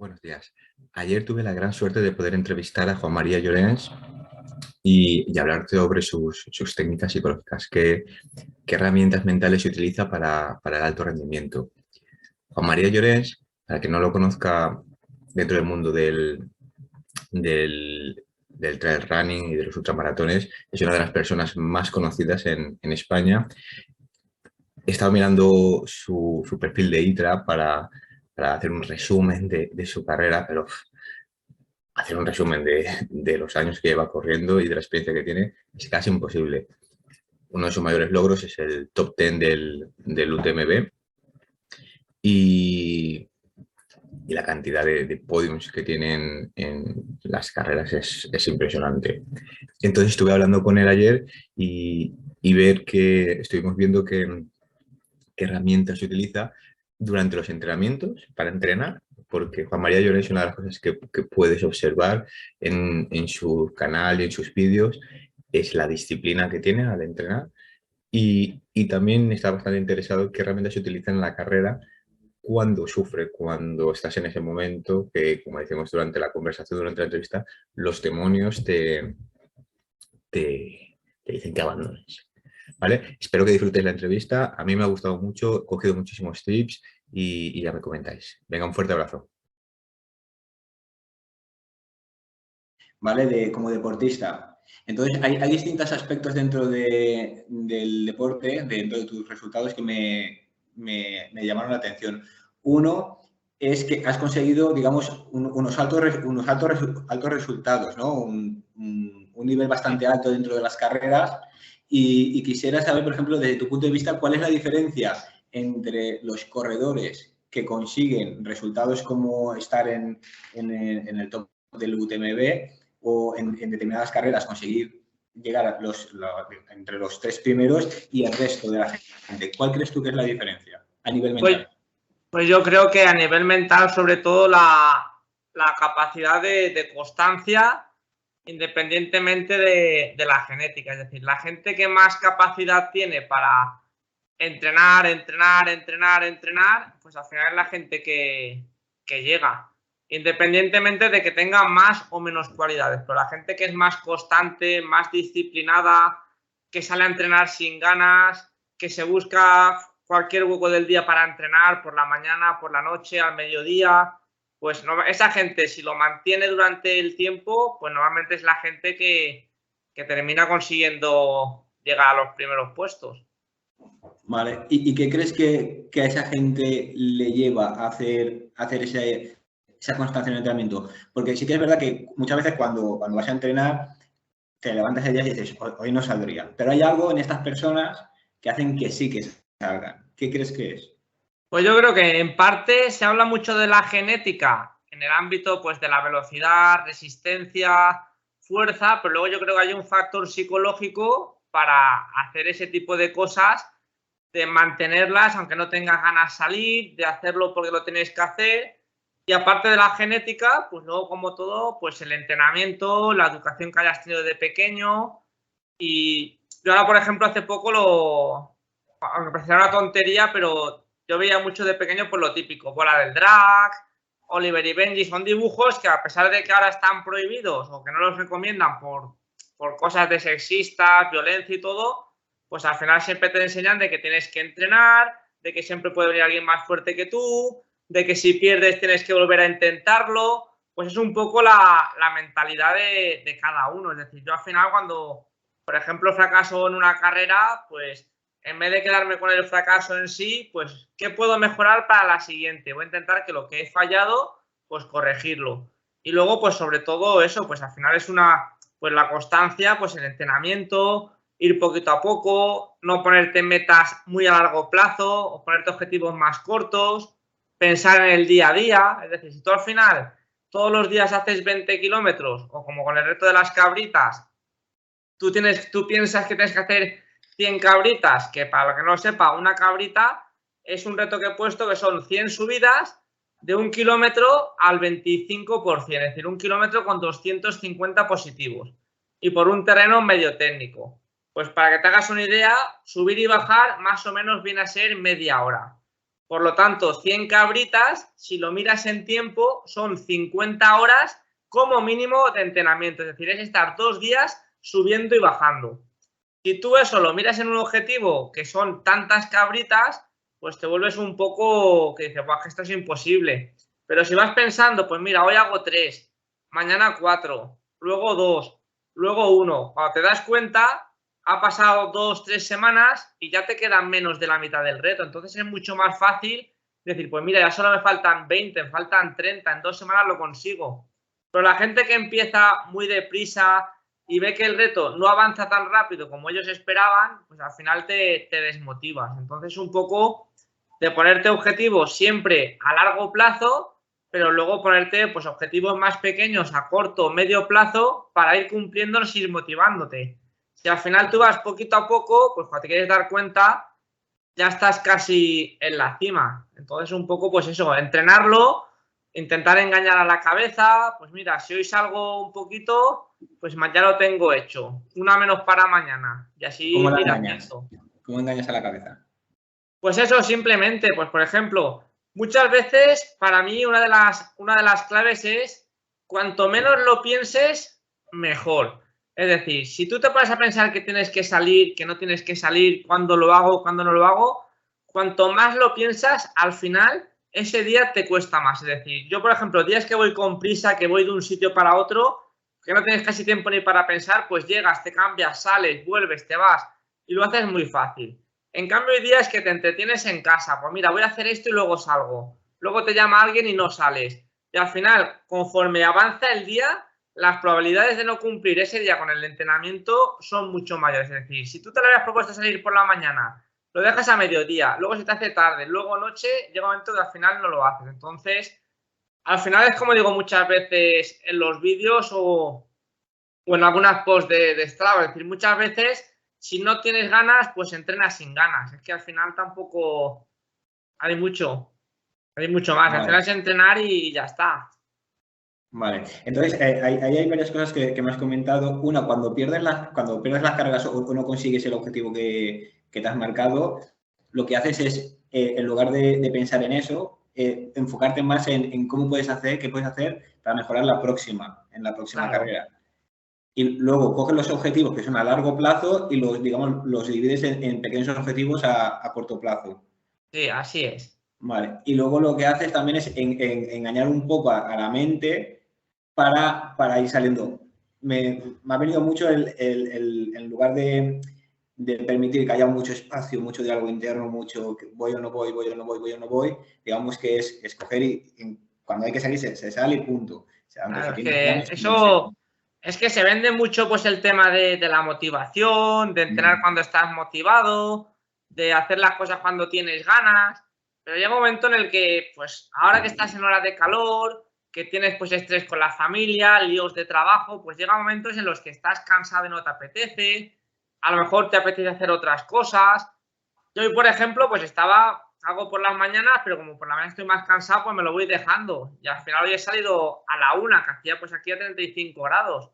Buenos días. Ayer tuve la gran suerte de poder entrevistar a Juan María Llorens y hablar sobre sus técnicas psicológicas. ¿Qué herramientas mentales se utiliza para el alto rendimiento? Juan María Llorens, para que no lo conozca dentro del mundo del trail running y de los ultramaratones, es una de las personas más conocidas en España. He estado mirando su perfil de ITRA para hacer un resumen de su carrera, pero hacer un resumen de los años que lleva corriendo y de la experiencia que tiene es casi imposible. Uno de sus mayores logros es el top 10 del UTMB y, y la cantidad de podiums que tienen en las carreras es impresionante. Entonces estuve hablando con él ayer y ver que estuvimos viendo qué herramientas se utiliza durante los entrenamientos para entrenar, porque Juan María Llorens, una de las cosas que puedes observar en su canal y en sus vídeos es la disciplina que tiene al entrenar y también está bastante interesado en qué herramientas se utilizan en la carrera cuando sufre, cuando estás en ese momento que, como decimos durante la conversación, durante la entrevista, los demonios te dicen que abandones. ¿Vale? Espero que disfrutéis la entrevista. A mí me ha gustado mucho, he cogido muchísimos tips y ya me comentáis. Venga, un fuerte abrazo. ¿Vale? Como deportista. Entonces, hay distintos aspectos dentro del deporte, dentro de tus resultados, que me llamaron la atención. Uno es que has conseguido, digamos, unos altos resultados, ¿no? Un nivel bastante alto dentro de las carreras y quisiera saber, por ejemplo, desde tu punto de vista, ¿cuál es la diferencia entre los corredores que consiguen resultados como estar en el top del UTMB o en determinadas carreras conseguir llegar entre los 3 primeros y el resto de la gente? ¿Cuál crees tú que es la diferencia a nivel mental? Pues yo creo que a nivel mental, sobre todo, la capacidad de constancia, independientemente de la genética. Es decir, la gente que más capacidad tiene para entrenar, pues al final es la gente que llega, independientemente de que tenga más o menos cualidades. Pero la gente que es más constante, más disciplinada, que sale a entrenar sin ganas, que se busca cualquier hueco del día para entrenar, por la mañana, por la noche, al mediodía, pues no, esa gente, si lo mantiene durante el tiempo, pues normalmente es la gente que termina consiguiendo llegar a los primeros puestos. Vale, ¿y qué crees que a esa gente le lleva a hacer esa constancia en el entrenamiento? Porque sí que es verdad que muchas veces cuando vas a entrenar, te levantas el día y dices, hoy no saldría. Pero hay algo en estas personas que hacen que sí que salgan. ¿Qué crees que es? Pues yo creo que en parte se habla mucho de la genética en el ámbito pues de la velocidad, resistencia, fuerza, pero luego yo creo que hay un factor psicológico para hacer ese tipo de cosas, de mantenerlas aunque no tengas ganas de salir, de hacerlo porque lo tenéis que hacer. Y aparte de la genética, pues luego como todo, pues el entrenamiento, la educación que hayas tenido de pequeño. Y yo ahora, por ejemplo, hace poco aunque parecerá una tontería, pero yo veía mucho de pequeño por lo típico, Bola del Drag, Oliver y Benji, son dibujos que a pesar de que ahora están prohibidos o que no los recomiendan por cosas de sexistas, violencia y todo, pues al final siempre te enseñan de que tienes que entrenar, de que siempre puede venir alguien más fuerte que tú, de que si pierdes tienes que volver a intentarlo. Pues es un poco la mentalidad de cada uno. Es decir, yo al final cuando, por ejemplo, fracaso en una carrera, pues en vez de quedarme con el fracaso en sí, pues ¿qué puedo mejorar para la siguiente? Voy a intentar que lo que he fallado, pues corregirlo. Y luego, pues sobre todo eso, pues al final es pues la constancia, pues el entrenamiento, ir poquito a poco, no ponerte metas muy a largo plazo, o ponerte objetivos más cortos, pensar en el día a día. Es decir, si tú al final todos los días haces 20 kilómetros, o como con el reto de las cabritas, tú piensas que tienes que hacer 100 cabritas, que para lo que no sepa, una cabrita es un reto que he puesto que son 100 subidas de 1 kilómetro al 25%, es decir, 1 kilómetro con 250 positivos y por un terreno medio técnico. Pues para que te hagas una idea, subir y bajar más o menos viene a ser media hora. Por lo tanto, 100 cabritas, si lo miras en tiempo, son 50 horas como mínimo de entrenamiento. Es decir, es estar 2 días subiendo y bajando. Si tú eso lo miras en un objetivo que son tantas cabritas, pues te vuelves un poco que dices, que esto es imposible. Pero si vas pensando, pues mira, hoy hago 3, mañana 4, luego 2, luego 1. Cuando te das cuenta, ha pasado 2, 3 semanas y ya te quedan menos de la mitad del reto. Entonces es mucho más fácil decir, pues mira, ya solo me faltan 20, me faltan 30, en 2 semanas lo consigo. Pero la gente que empieza muy deprisa y ve que el reto no avanza tan rápido como ellos esperaban, pues al final te desmotivas. Entonces un poco de ponerte objetivos siempre a largo plazo, pero luego ponerte pues objetivos más pequeños a corto o medio plazo para ir cumpliéndolos y ir motivándote. Si al final tú vas poquito a poco, pues cuando te quieres dar cuenta, ya estás casi en la cima. Entonces un poco pues eso, entrenarlo, intentar engañar a la cabeza, pues mira, si hoy salgo un poquito, pues ya lo tengo hecho, una menos para mañana. Y así ¿Cómo la ir engañas? haciendo. ¿Cómo engañas a la cabeza? Pues eso simplemente, pues por ejemplo, muchas veces para mí una de las claves es cuanto menos lo pienses, mejor. Es decir, si tú te pones a pensar que tienes que salir, que no tienes que salir, cuándo lo hago, cuándo no lo hago, cuanto más lo piensas, al final ese día te cuesta más. Es decir, yo por ejemplo, días que voy con prisa, que voy de un sitio para otro, que no tienes casi tiempo ni para pensar, pues llegas, te cambias, sales, vuelves, te vas y lo haces muy fácil. En cambio, hay días que te entretienes en casa. Pues mira, voy a hacer esto y luego salgo. Luego te llama alguien y no sales. Y al final, conforme avanza el día, las probabilidades de no cumplir ese día con el entrenamiento son mucho mayores. Es decir, si tú te le habías propuesto salir por la mañana, lo dejas a mediodía, luego se te hace tarde, luego noche, llega un momento que al final no lo haces. Entonces, al final es como digo muchas veces en los vídeos o en algunas posts de Strava. Es decir, muchas veces si no tienes ganas, pues entrenas sin ganas. Es que al final tampoco hay mucho más. Vale. Al final es entrenar y ya está. Vale, entonces ahí hay varias cosas que me has comentado. Una, cuando pierdes las cargas o no consigues el objetivo que te has marcado, lo que haces es, en lugar de pensar en eso, enfocarte más en cómo puedes hacer, qué puedes hacer para mejorar en la próxima Claro. carrera. Y luego coges los objetivos que son a largo plazo y los divides en pequeños objetivos a corto plazo. Sí, así es. Vale. Y luego lo que haces también es engañar un poco a la mente para ir saliendo. Me ha venido mucho en lugar de permitir que haya mucho espacio, mucho diálogo interno, mucho que voy o no voy, voy o no voy, voy o no voy, digamos que es escoger y cuando hay que salir se sale y punto. O sea, Claro, es que eso es que se vende mucho pues el tema de la motivación, de entrenar cuando estás motivado, de hacer las cosas cuando tienes ganas, pero llega un momento en el que pues ahora que estás en horas de calor, que tienes pues estrés con la familia, líos de trabajo, pues llega momentos en los que estás cansado y no te apetece, a lo mejor te apetece hacer otras cosas. Yo hoy, por ejemplo, pues hago por las mañanas, pero como por la mañana estoy más cansado, pues me lo voy dejando. Y al final hoy he salido a la 1, que hacía pues aquí a 35 grados.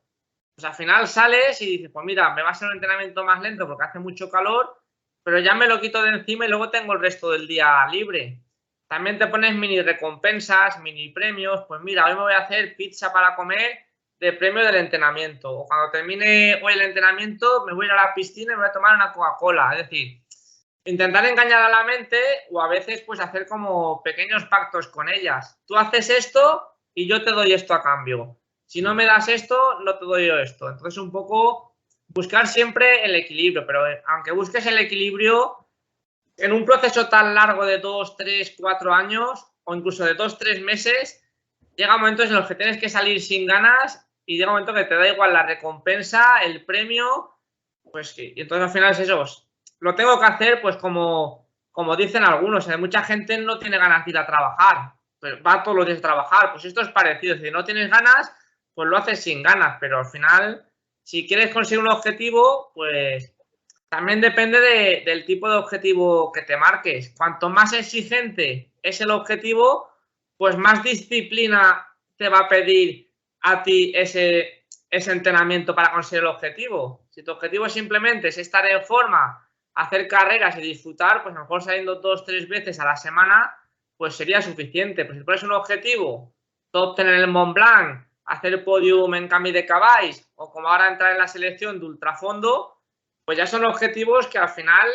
Pues al final sales y dices, pues mira, me va a ser un entrenamiento más lento porque hace mucho calor, pero ya me lo quito de encima y luego tengo el resto del día libre. También te pones mini recompensas, mini premios. Pues mira, hoy me voy a hacer pizza para comer de premio del entrenamiento. O cuando termine hoy el entrenamiento, me voy a ir a la piscina y me voy a tomar una Coca-Cola. Es decir, intentar engañar a la mente o a veces pues hacer como pequeños pactos con ellas. Tú haces esto y yo te doy esto a cambio. Si no me das esto, no te doy yo esto. Entonces un poco buscar siempre el equilibrio, pero aunque busques el equilibrio, en un proceso tan largo de 2, 3, 4 años o incluso de 2, 3 meses, llega momentos en los que tienes que salir sin ganas y llega un momento que te da igual la recompensa, el premio, pues sí. Y entonces al final es eso. Lo tengo que hacer pues como dicen algunos. Mucha gente no tiene ganas de ir a trabajar, pero va todos los días a trabajar. Pues esto es parecido. Si no tienes ganas, pues lo haces sin ganas. Pero al final, si quieres conseguir un objetivo, pues también depende del tipo de objetivo que te marques. Cuanto más exigente es el objetivo, pues más disciplina te va a pedir a ti ese entrenamiento para conseguir el objetivo. Si tu objetivo simplemente es estar en forma, hacer carreras y disfrutar, pues a lo mejor saliendo 2 o 3 veces a la semana, pues sería suficiente. Pues si pones un objetivo, top 10 en el Mont Blanc, hacer podium en Camí de Cavalls, o como ahora entrar en la selección de ultrafondo, pues ya son objetivos que al final,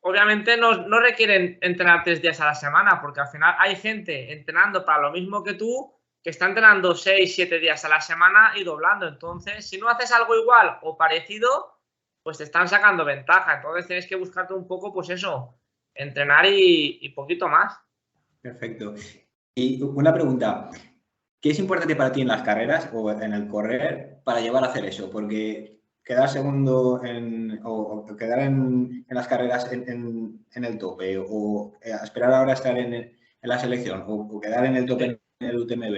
obviamente, no requieren entrenar 3 días a la semana, porque al final hay gente entrenando para lo mismo que tú, que está entrenando 6, 7 días a la semana y doblando. Entonces, si no haces algo igual o parecido, pues te están sacando ventaja. Entonces tienes que buscarte un poco, pues eso, entrenar y poquito más. Perfecto. Y una pregunta, ¿qué es importante para ti en las carreras o en el correr para llevar a hacer eso? Porque quedar segundo o quedar en las carreras en el tope o esperar ahora a estar en la selección o quedar en el tope en el UTMB.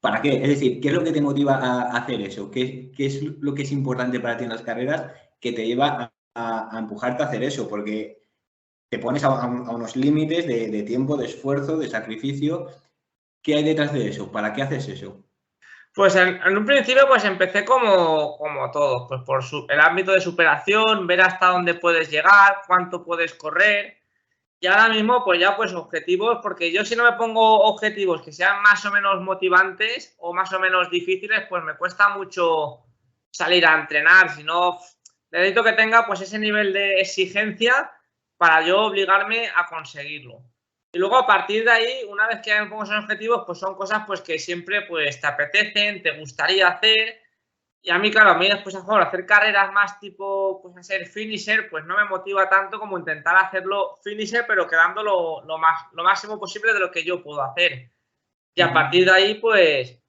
¿Para qué? Es decir, ¿qué es lo que te motiva a hacer eso? ¿Qué es lo que es importante para ti en las carreras que te lleva a empujarte a hacer eso? Porque te pones a unos límites de tiempo, de esfuerzo, de sacrificio. ¿Qué hay detrás de eso? ¿Para qué haces eso? Pues en un principio pues empecé como todo, pues por el ámbito de superación, ver hasta dónde puedes llegar, cuánto puedes correr. Y ahora mismo pues ya pues objetivos, porque yo si no me pongo objetivos que sean más o menos motivantes o más o menos difíciles, pues me cuesta mucho salir a entrenar. Si no, necesito que tenga pues ese nivel de exigencia para yo obligarme a conseguirlo. Y luego a partir de ahí, una vez que me pongo esos objetivos, pues son cosas pues que siempre pues te apetecen, te gustaría hacer. Y a mí, claro, a mí después a favor, hacer carreras más tipo, pues hacer finisher, pues no me motiva tanto como intentar hacerlo finisher, pero quedando lo máximo posible de lo que yo puedo hacer. Y a partir de ahí, pues,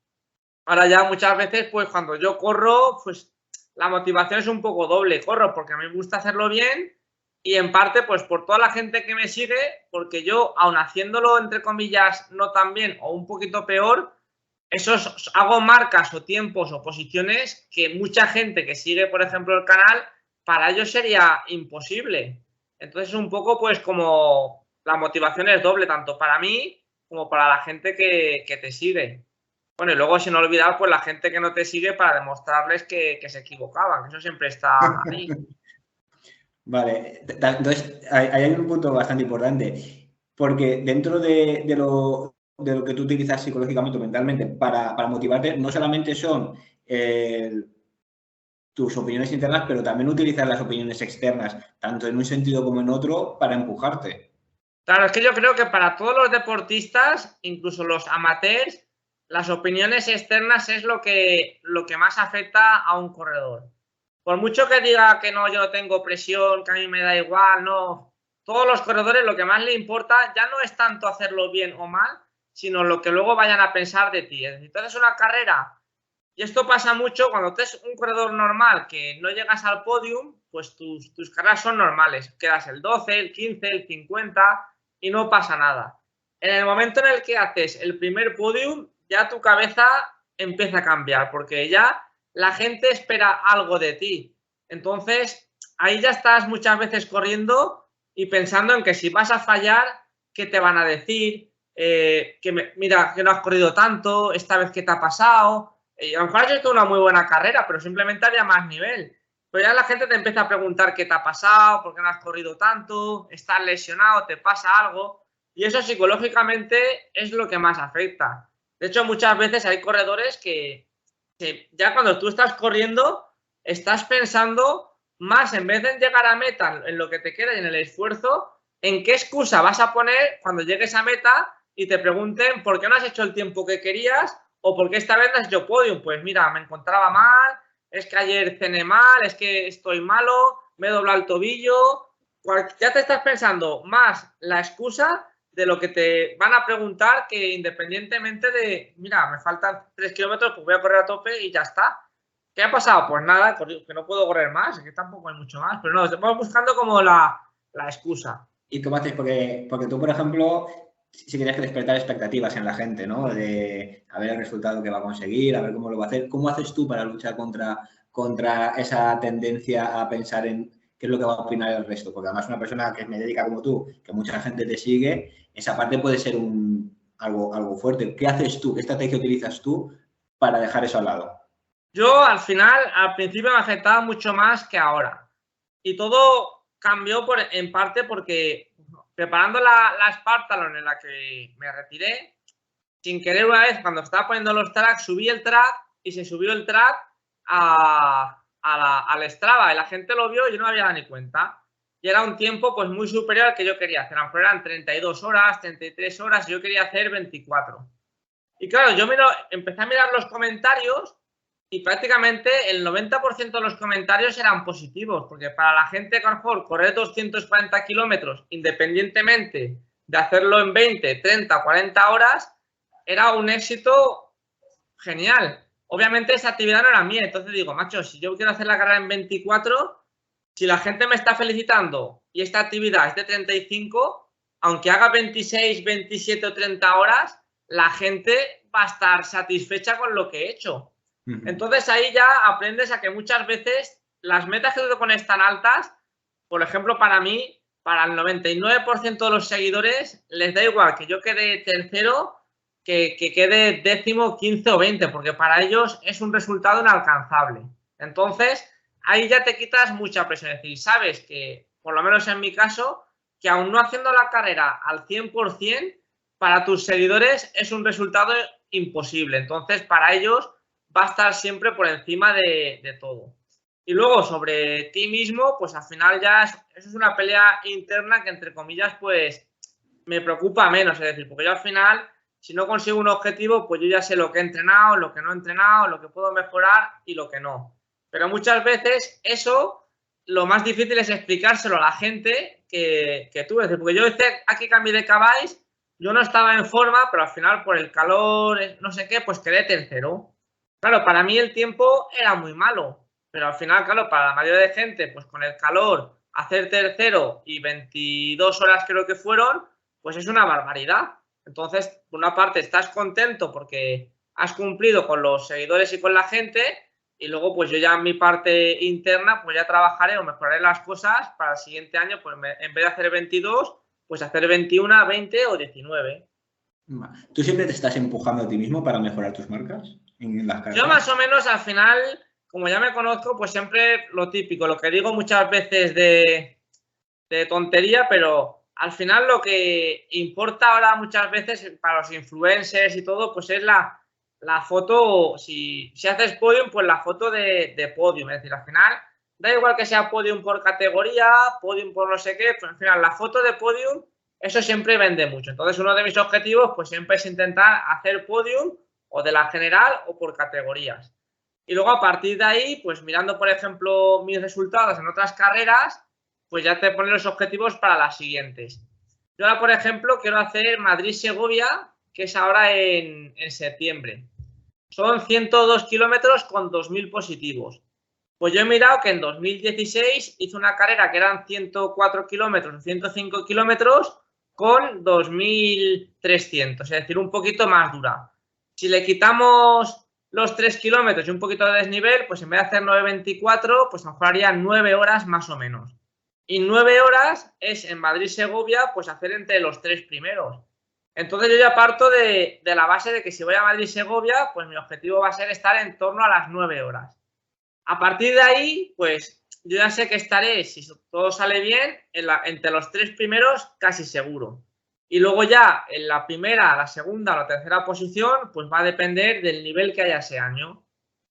ahora ya muchas veces, pues cuando yo corro, pues la motivación es un poco doble. Corro porque a mí me gusta hacerlo bien y en parte, pues por toda la gente que me sigue, porque yo, aun haciéndolo, entre comillas, no tan bien o un poquito peor, hago marcas o tiempos o posiciones que mucha gente que sigue, por ejemplo, el canal, para ellos sería imposible. Entonces, un poco, pues, como la motivación es doble, tanto para mí como para la gente que te sigue. Bueno, y luego, sin olvidar, pues, la gente que no te sigue para demostrarles que se equivocaban, que eso siempre está ahí. Vale, entonces hay un punto bastante importante, porque dentro de lo que tú utilizas psicológicamente o mentalmente para motivarte, no solamente son tus opiniones internas, pero también utilizas las opiniones externas, tanto en un sentido como en otro, para empujarte. Claro, es que yo creo que para todos los deportistas, incluso los amateurs, las opiniones externas es lo que más afecta a un corredor. Por mucho que diga que no, yo no tengo presión, que a mí me da igual, no. Todos los corredores lo que más le importa ya no es tanto hacerlo bien o mal, sino lo que luego vayan a pensar de ti. Es decir, tú haces una carrera, y esto pasa mucho cuando tú eres un corredor normal que no llegas al podium, pues tus carreras son normales. Quedas el 12, el 15, el 50 y no pasa nada. En el momento en el que haces el primer podium, ya tu cabeza empieza a cambiar, porque ya la gente espera algo de ti. Entonces, ahí ya estás muchas veces corriendo y pensando en que si vas a fallar, ¿qué te van a decir? Mira, que no has corrido tanto, esta vez ¿qué te ha pasado? A lo mejor has hecho una muy buena carrera, pero simplemente había más nivel. Pero ya la gente te empieza a preguntar qué te ha pasado, por qué no has corrido tanto, estás lesionado, te pasa algo. Y eso psicológicamente es lo que más afecta. De hecho, muchas veces hay corredores que ya cuando tú estás corriendo, estás pensando más en vez de llegar a meta, en lo que te queda y en el esfuerzo, en qué excusa vas a poner cuando llegues a meta y te pregunten por qué no has hecho el tiempo que querías o por qué esta vez no has hecho podium. Pues mira, me encontraba mal, es que ayer cené mal, es que estoy malo, me he doblado el tobillo. Ya te estás pensando más la excusa de lo que te van a preguntar que independientemente de, mira, me faltan 3 kilómetros, pues voy a correr a tope y ya está. ¿Qué ha pasado? Pues nada, que no puedo correr más, que tampoco hay mucho más. Pero no, estamos buscando como la excusa. ¿Y cómo haces? Porque tú, por ejemplo, si querías que despertar expectativas en la gente, ¿no? De a ver el resultado que va a conseguir, a ver cómo lo va a hacer. ¿Cómo haces tú para luchar contra esa tendencia a pensar en qué es lo que va a opinar el resto? Porque además una persona que es médica como tú, que mucha gente te sigue, esa parte puede ser algo fuerte. ¿Qué haces tú? ¿Qué estrategia utilizas tú para dejar eso al lado? Yo al final, al principio me afectaba mucho más que ahora. Y todo cambió en parte porque preparando la Spartathlon en la que me retiré, sin querer una vez cuando estaba poniendo los tracks, subí el track y se subió el track al Strava y la gente lo vio y yo no me había dado ni cuenta. Y era un tiempo pues muy superior al que yo quería hacer. A lo mejor eran 32 horas, 33 horas y yo quería hacer 24. Y claro, yo empecé a mirar los comentarios y prácticamente el 90% de los comentarios eran positivos, porque para la gente que a lo mejor correr 240 kilómetros, independientemente de hacerlo en 20, 30, 40 horas, era un éxito genial. Obviamente esa actividad no era mía, entonces digo, macho, si yo quiero hacer la carrera en 24, si la gente me está felicitando y esta actividad es de 35, aunque haga 26, 27 o 30 horas, la gente va a estar satisfecha con lo que he hecho. Entonces ahí ya aprendes a que muchas veces las metas que tú te pones tan altas, por ejemplo, para mí, para el 99% de los seguidores, les da igual que yo quede tercero que quede 10º, 15 o 20, porque para ellos es un resultado inalcanzable. Entonces, ahí ya te quitas mucha presión. Es decir, sabes que, por lo menos en mi caso, que aún no haciendo la carrera al 100%, para tus seguidores es un resultado imposible. Entonces, para ellos va a estar siempre por encima de todo. Y luego, sobre ti mismo, pues al final ya eso es una pelea interna que, entre comillas, pues me preocupa menos. Es decir, porque yo al final, si no consigo un objetivo, pues yo ya sé lo que he entrenado, lo que no he entrenado, lo que puedo mejorar y lo que no. Pero muchas veces eso, lo más difícil es explicárselo a la gente que tú. Es decir, porque yo hice aquí Camí de Cavalls, yo no estaba en forma, pero al final por el calor, no sé qué, pues quedé tercero. Claro, para mí el tiempo era muy malo, pero al final, claro, para la mayoría de gente, pues con el calor, hacer tercero y 22 horas creo que fueron, pues es una barbaridad. Entonces, por una parte estás contento porque has cumplido con los seguidores y con la gente, y luego pues yo ya en mi parte interna pues ya trabajaré o mejoraré las cosas para el siguiente año, pues en vez de hacer 22, pues hacer 21, 20 o 19. ¿Tú siempre te estás empujando a ti mismo para mejorar tus marcas en las carreras? Yo más o menos al final, como ya me conozco, pues siempre lo típico, lo que digo muchas veces de tontería, pero al final lo que importa ahora muchas veces para los influencers y todo, pues es la foto. Si haces podium, pues la foto de podium. Es decir, al final da igual que sea podium por categoría, podium por no sé qué, pues al final la foto de podium, eso siempre vende mucho. Entonces uno de mis objetivos pues siempre es intentar hacer podium o de la general o por categorías. Y luego a partir de ahí, pues mirando por ejemplo mis resultados en otras carreras, pues ya te pones los objetivos para las siguientes. Yo ahora, por ejemplo, quiero hacer Madrid-Segovia, que es ahora en septiembre. Son 102 kilómetros con 2.000 positivos. Pues yo he mirado que en 2016 hice una carrera que eran 104 kilómetros, 105 kilómetros con 2.300, es decir, un poquito más dura. Si le quitamos los 3 kilómetros y un poquito de desnivel, pues en vez de hacer 9.24, pues a lo mejor haría 9 horas más o menos. Y 9 horas es en Madrid-Segovia, pues hacer entre los 3 primeros. Entonces yo ya parto de la base de que si voy a Madrid-Segovia, pues mi objetivo va a ser estar en torno a las 9 horas. A partir de ahí, pues yo ya sé que estaré, si todo sale bien, entre los 3 primeros casi seguro. Y luego ya en la primera, la segunda o la tercera posición, pues va a depender del nivel que haya ese año.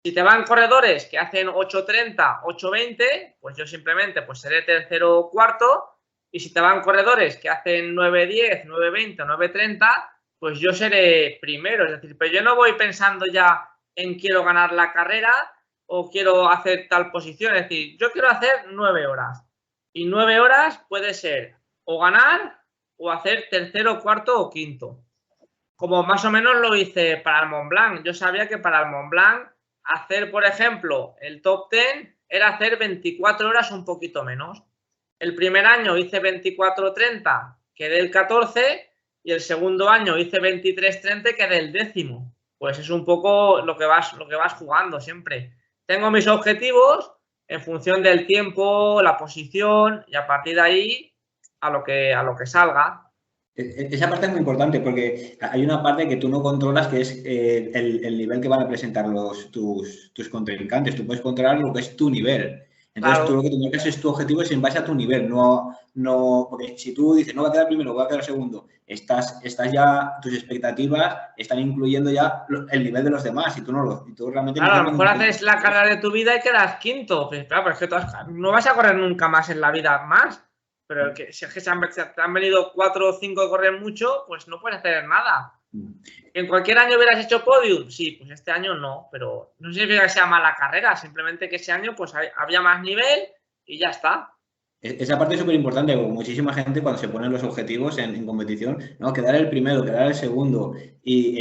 Si te van corredores que hacen 8.30, 8.20, pues yo simplemente pues seré tercero o cuarto. Y si te van corredores que hacen 9.10, 9.20 o 9.30, pues yo seré primero. Es decir, pero yo no voy pensando ya en quiero ganar la carrera o quiero hacer tal posición. Es decir, yo quiero hacer 9 horas. Y 9 horas puede ser o ganar o hacer tercero, cuarto o quinto. Como más o menos lo hice para el Mont Blanc. Yo sabía que para el Mont Blanc hacer, por ejemplo, el top 10 era hacer 24 horas un poquito menos. El primer año hice 24.30, quedé el 14, y el segundo año hice 23.30 y quedé el 10º. Pues es un poco lo que vas jugando siempre. Tengo mis objetivos en función del tiempo, la posición, y a partir de ahí a lo que salga. Esa parte es muy importante porque hay una parte que tú no controlas, que es el nivel que van a presentar tus contrincantes. Tú puedes controlar lo que es tu nivel. Entonces, Claro. tú lo que te marcas es tu objetivo es en base a tu nivel, porque si tú dices, no va a quedar primero, voy a quedar segundo, estás ya, tus expectativas están incluyendo ya el nivel de los demás y tú realmente Claro, no a tienes lo mejor ningún haces la carrera de tu vida y quedas quinto. Pues claro, pues es que no vas a correr nunca más en la vida más. Pero si es que te han venido 4 o 5 a correr mucho, pues no puedes hacer nada. ¿En cualquier año hubieras hecho podium? Sí, pues este año no, pero no significa que sea mala carrera, simplemente que ese año pues había más nivel y ya está. Esa parte es súper importante, porque muchísima gente cuando se ponen los objetivos en competición, ¿no? Quedar el primero, quedar el segundo, y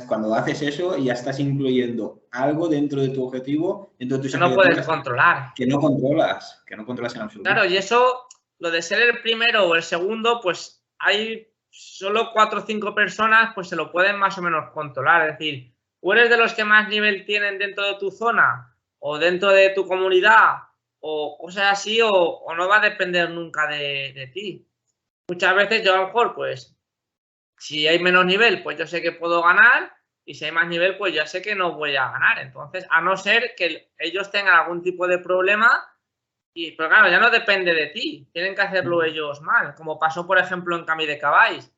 cuando haces eso ya estás incluyendo algo dentro de tu objetivo, dentro de tus Que no puedes expectativas controlar. que no controlas en absoluto. Claro, y eso, lo de ser el primero o el segundo, pues hay solo 4 o 5 personas, pues se lo pueden más o menos controlar. Es decir, o eres de los que más nivel tienen dentro de tu zona o dentro de tu comunidad o cosas así, o no va a depender nunca de ti. Muchas veces yo a lo mejor, pues, si hay menos nivel, pues yo sé que puedo ganar, y si hay más nivel, pues ya sé que no voy a ganar. Entonces, a no ser que ellos tengan algún tipo de problema, pero claro, ya no depende de ti, tienen que hacerlo ellos mal, como pasó, por ejemplo, en Camí de Cabáis.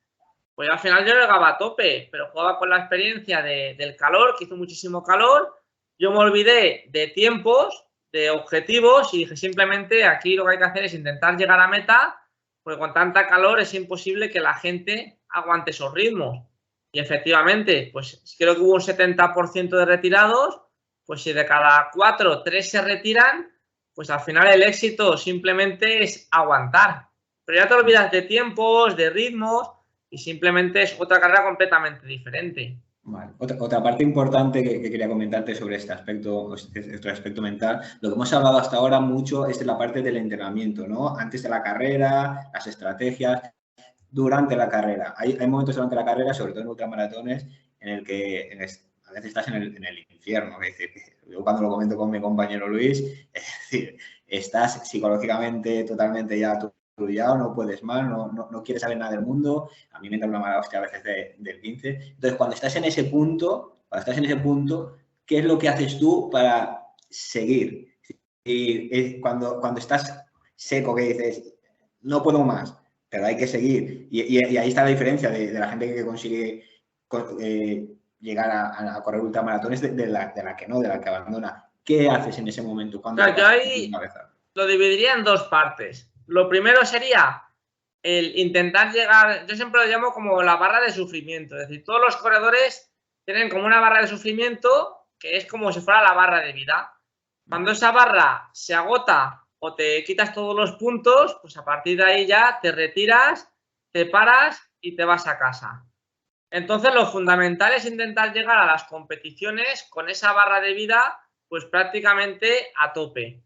Pues al final yo llegaba a tope, pero jugaba con la experiencia del calor, que hizo muchísimo calor. Yo me olvidé de tiempos, de objetivos, y dije simplemente aquí lo que hay que hacer es intentar llegar a meta, porque con tanta calor es imposible que la gente aguante esos ritmos. Y efectivamente, pues creo que hubo un 70% de retirados, pues si de cada 4, 3 se retiran, pues al final el éxito simplemente es aguantar. Pero ya te olvidas de tiempos, de ritmos, y simplemente es otra carrera completamente diferente. Vale. Otra parte importante que quería comentarte sobre este aspecto mental, lo que hemos hablado hasta ahora mucho es de la parte del entrenamiento, ¿no? Antes de la carrera, las estrategias, durante la carrera. Hay momentos durante la carrera, sobre todo en ultramaratones, en el que a veces estás en el infierno. Es decir, yo cuando lo comento con mi compañero Luis, es decir, estás psicológicamente totalmente ya trullado, no puedes más, no quieres saber nada del mundo. A mí me da una mala hostia a veces del 15. Entonces, cuando estás en ese punto, ¿qué es lo que haces tú para seguir? Y cuando estás seco, que dices, no puedo más, pero hay que seguir. Y ahí está la diferencia de la gente que consigue llegar a correr ultramaratones de la que no, de la que abandona. ¿Qué haces en ese momento? Claro, yo ahí lo dividiría en 2 partes. Lo primero sería el intentar llegar, yo siempre lo llamo como la barra de sufrimiento. Es decir, todos los corredores tienen como una barra de sufrimiento que es como si fuera la barra de vida. Cuando esa barra se agota o te quitas todos los puntos, pues a partir de ahí ya te retiras, te paras y te vas a casa. Entonces, lo fundamental es intentar llegar a las competiciones con esa barra de vida, pues prácticamente a tope.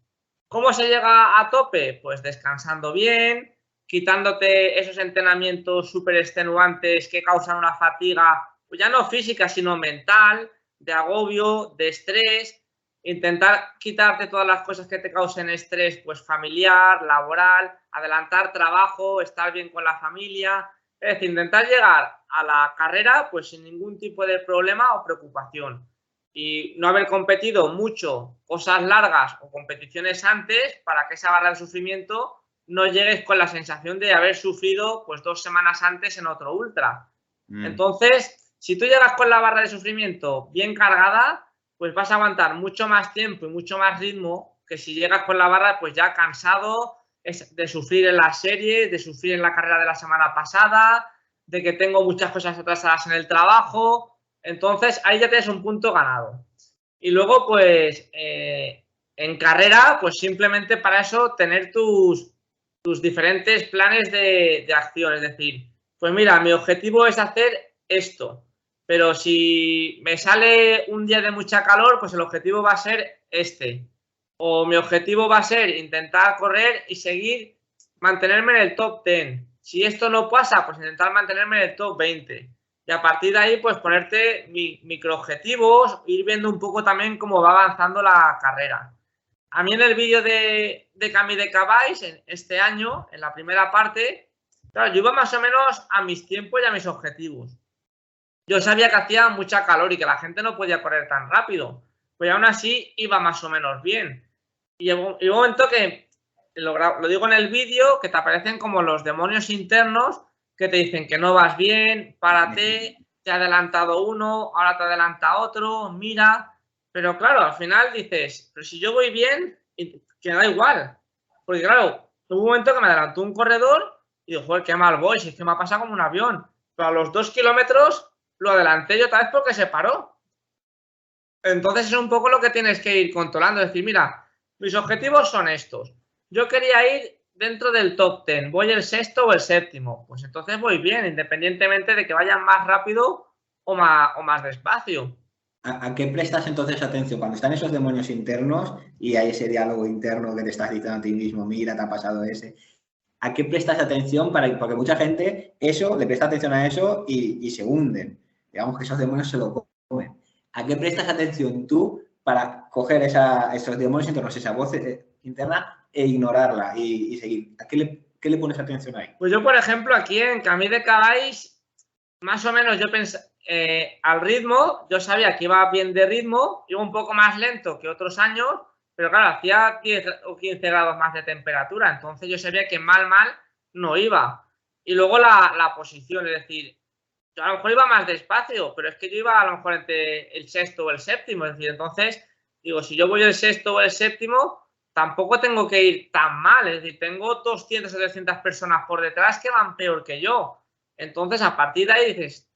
¿Cómo se llega a tope? Pues descansando bien, quitándote esos entrenamientos súper extenuantes que causan una fatiga, pues ya no física, sino mental, de agobio, de estrés. Intentar quitarte todas las cosas que te causen estrés, pues familiar, laboral, adelantar trabajo, estar bien con la familia. Es decir, intentar llegar a la carrera pues sin ningún tipo de problema o preocupación. Y no haber competido mucho, cosas largas o competiciones antes, para que esa barra de sufrimiento no llegues con la sensación de haber sufrido pues 2 semanas antes en otro ultra. Entonces, si tú llegas con la barra de sufrimiento bien cargada, pues vas a aguantar mucho más tiempo y mucho más ritmo que si llegas con la barra pues ya cansado de sufrir en la serie, de sufrir en la carrera de la semana pasada, de que tengo muchas cosas atrasadas en el trabajo. Entonces, ahí ya tienes un punto ganado. Y luego, pues, en carrera, pues simplemente para eso tener tus diferentes planes de acción. Es decir, pues mira, mi objetivo es hacer esto, pero si me sale un día de mucha calor, pues el objetivo va a ser este. O mi objetivo va a ser intentar correr y seguir, mantenerme en el top 10. Si esto no pasa, pues intentar mantenerme en el top 20. Y a partir de ahí, pues ponerte microobjetivos, ir viendo un poco también cómo va avanzando la carrera. A mí en el vídeo de Camí de Cabáis, este año, en la primera parte, claro, yo iba más o menos a mis tiempos y a mis objetivos. Yo sabía que hacía mucha calor y que la gente no podía correr tan rápido, pero aún así iba más o menos bien. Y llegó un momento que, lo digo en el vídeo, que te aparecen como los demonios internos que te dicen que no vas bien, párate, te ha adelantado uno, ahora te adelanta otro, mira. Pero claro, al final dices, pero si yo voy bien, que da igual. Porque claro, hubo un momento que me adelantó un corredor y digo, joder, qué mal voy, si es que me ha pasado como un avión. Pero a los 2 kilómetros lo adelanté yo otra vez porque se paró. Entonces es un poco lo que tienes que ir controlando, es decir, mira, mis objetivos son estos. Yo quería ir dentro del top 10, voy el sexto o el séptimo, pues entonces voy bien, independientemente de que vayan más rápido o más despacio. ¿A qué prestas entonces atención? Cuando están esos demonios internos y hay ese diálogo interno que te estás diciendo a ti mismo, mira, te ha pasado ese. ¿A qué prestas atención? Porque mucha gente le presta atención a eso y se hunden. Digamos que esos demonios se lo comen. ¿A qué prestas atención tú para coger esos demonios internos, esa voz interna e ignorarla y seguir? ¿A qué le pones atención ahí? Pues yo, por ejemplo, aquí en Camí de Cabáis, más o menos yo pensé, al ritmo, yo sabía que iba bien de ritmo, iba un poco más lento que otros años, pero claro, hacía 10 o 15 grados más de temperatura, entonces yo sabía que mal no iba. Y luego la posición, es decir, yo a lo mejor iba más despacio, pero es que yo iba a lo mejor entre el sexto o el séptimo, es decir, entonces, digo, si yo voy el sexto o el séptimo, tampoco tengo que ir tan mal, es decir, tengo 200 o 300 personas por detrás que van peor que yo. Entonces, a partir de ahí dices,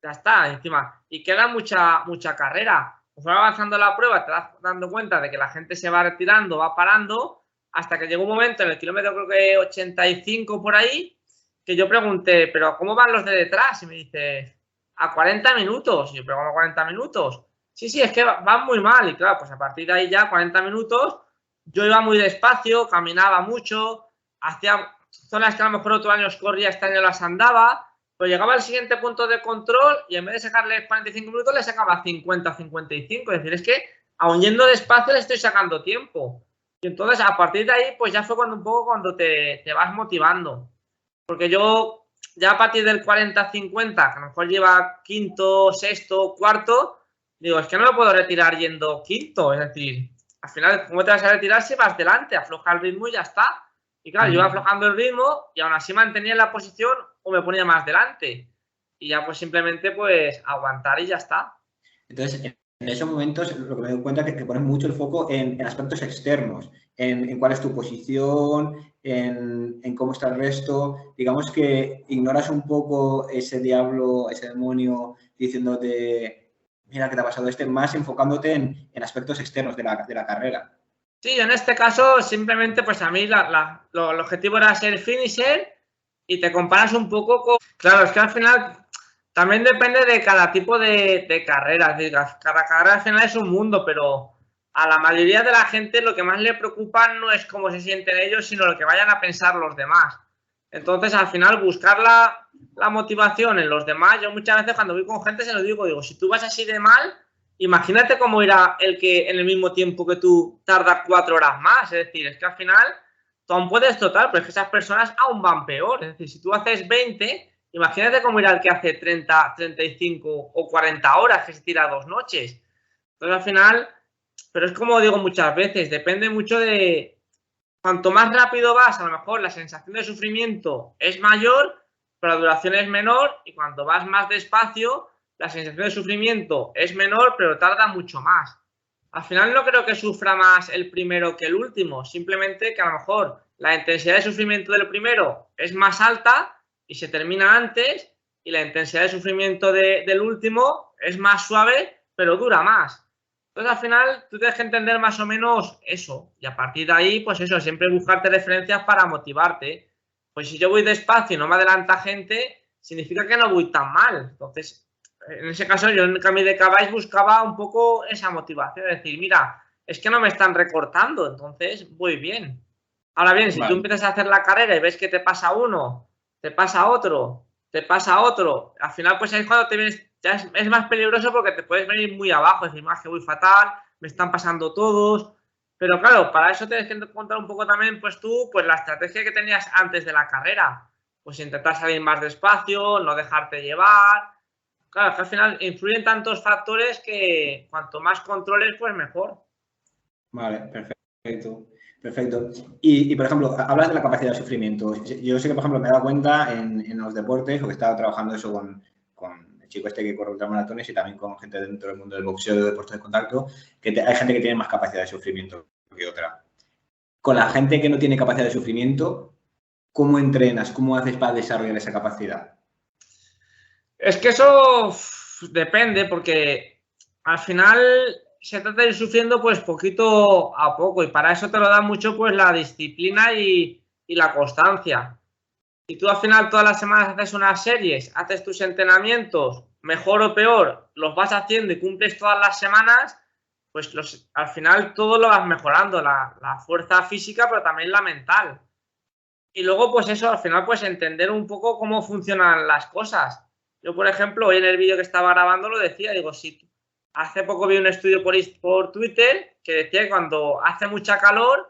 ya está, encima, y queda mucha carrera. Pues va avanzando la prueba, te das dando cuenta de que la gente se va retirando, va parando, hasta que llegó un momento en el kilómetro creo que 85 por ahí, que yo pregunté, pero ¿cómo van los de detrás? Y me dice, a 40 minutos. Y yo, ¿pero cómo a 40 minutos? Sí, es que van muy mal. Y claro, pues a partir de ahí ya 40 minutos, yo iba muy despacio, caminaba mucho, hacía zonas que a lo mejor otros años corría, este año las andaba, pero llegaba al siguiente punto de control y en vez de sacarle 45 minutos, le sacaba 50, 55. Es decir, es que aun yendo despacio le estoy sacando tiempo. Y entonces, a partir de ahí, pues ya fue cuando un poco cuando te vas motivando. Porque yo, ya a partir del 40-50, que a lo mejor lleva quinto, sexto, cuarto, digo, es que no lo puedo retirar yendo quinto. Es decir, al final, ¿cómo te vas a retirar si vas delante? Afloja el ritmo y ya está. Y claro, yo iba aflojando el ritmo y aún así mantenía la posición o me ponía más delante. Y ya pues simplemente pues aguantar y ya está. Entonces, en esos momentos lo que me doy cuenta es que pones mucho el foco en aspectos externos, en cuál es tu posición, en cómo está el resto. Digamos que ignoras un poco ese diablo, ese demonio diciéndote, mira qué te ha pasado más enfocándote en aspectos externos de la carrera. Sí, en este caso simplemente pues a mí el objetivo era ser finisher y te comparas un poco con... Claro, es que al final también depende de cada tipo de carrera. Es decir, cada carrera al final es un mundo, pero a la mayoría de la gente lo que más le preocupa no es cómo se sienten ellos, sino lo que vayan a pensar los demás. Entonces, al final, buscar la motivación en los demás, yo muchas veces cuando voy con gente se lo digo, si tú vas así de mal, imagínate cómo irá el que en el mismo tiempo que tú tarda 4 horas más. Es decir, es que al final tú aún puedes total, pero es que esas personas aún van peor. Es decir, si tú haces 20, imagínate cómo irá el que hace 30, 35 o 40 horas, que se tira 2 noches. Entonces al final, pero es como digo muchas veces, depende mucho de cuanto más rápido vas, a lo mejor la sensación de sufrimiento es mayor, pero la duración es menor, y cuando vas más despacio, la sensación de sufrimiento es menor, pero tarda mucho más. Al final no creo que sufra más el primero que el último, simplemente que a lo mejor la intensidad de sufrimiento del primero es más alta y se termina antes, y la intensidad de sufrimiento del último es más suave, pero dura más. Entonces, al final, tú tienes que entender más o menos eso. Y a partir de ahí, pues eso, siempre buscarte referencias para motivarte. Pues si yo voy despacio y no me adelanta gente, significa que no voy tan mal. Entonces, en ese caso, yo en Camí de Cabáis buscaba un poco esa motivación. Es decir, mira, es que no me están recortando, entonces voy bien. Ahora bien, si tú empiezas a hacer la carrera y ves que te pasa uno, te pasa otro, te pasa otro, al final, pues ahí es cuando te vienes... Ya es más peligroso porque te puedes venir muy abajo, decir, más que voy fatal, me están pasando todos. Pero claro, para eso tienes que encontrar un poco también, pues tú, pues la estrategia que tenías antes de la carrera. Pues intentar salir más despacio, no dejarte llevar. Claro, que al final influyen tantos factores que cuanto más controles, pues mejor. Vale, perfecto. Perfecto, perfecto. Y, por ejemplo, hablas de la capacidad de sufrimiento. Yo sé que, por ejemplo, me he dado cuenta en los deportes, o que he estado trabajando eso con el chico este que corre ultramaratones y también con gente dentro del mundo del boxeo, de deportes de contacto, que hay gente que tiene más capacidad de sufrimiento que otra. Con la gente que no tiene capacidad de sufrimiento, ¿cómo entrenas? ¿Cómo haces para desarrollar esa capacidad? Es que eso depende, porque al final se trata de ir sufriendo pues poquito a poco, y para eso te lo da mucho pues la disciplina y la constancia. Si tú al final todas las semanas haces unas series, haces tus entrenamientos, mejor o peor, los vas haciendo y cumples todas las semanas, pues al final todo lo vas mejorando, la fuerza física, pero también la mental. Y luego, pues eso, al final, pues entender un poco cómo funcionan las cosas. Yo, por ejemplo, hoy en el vídeo que estaba grabando lo decía, digo, si hace poco vi un estudio por Twitter que decía que cuando hace mucha calor,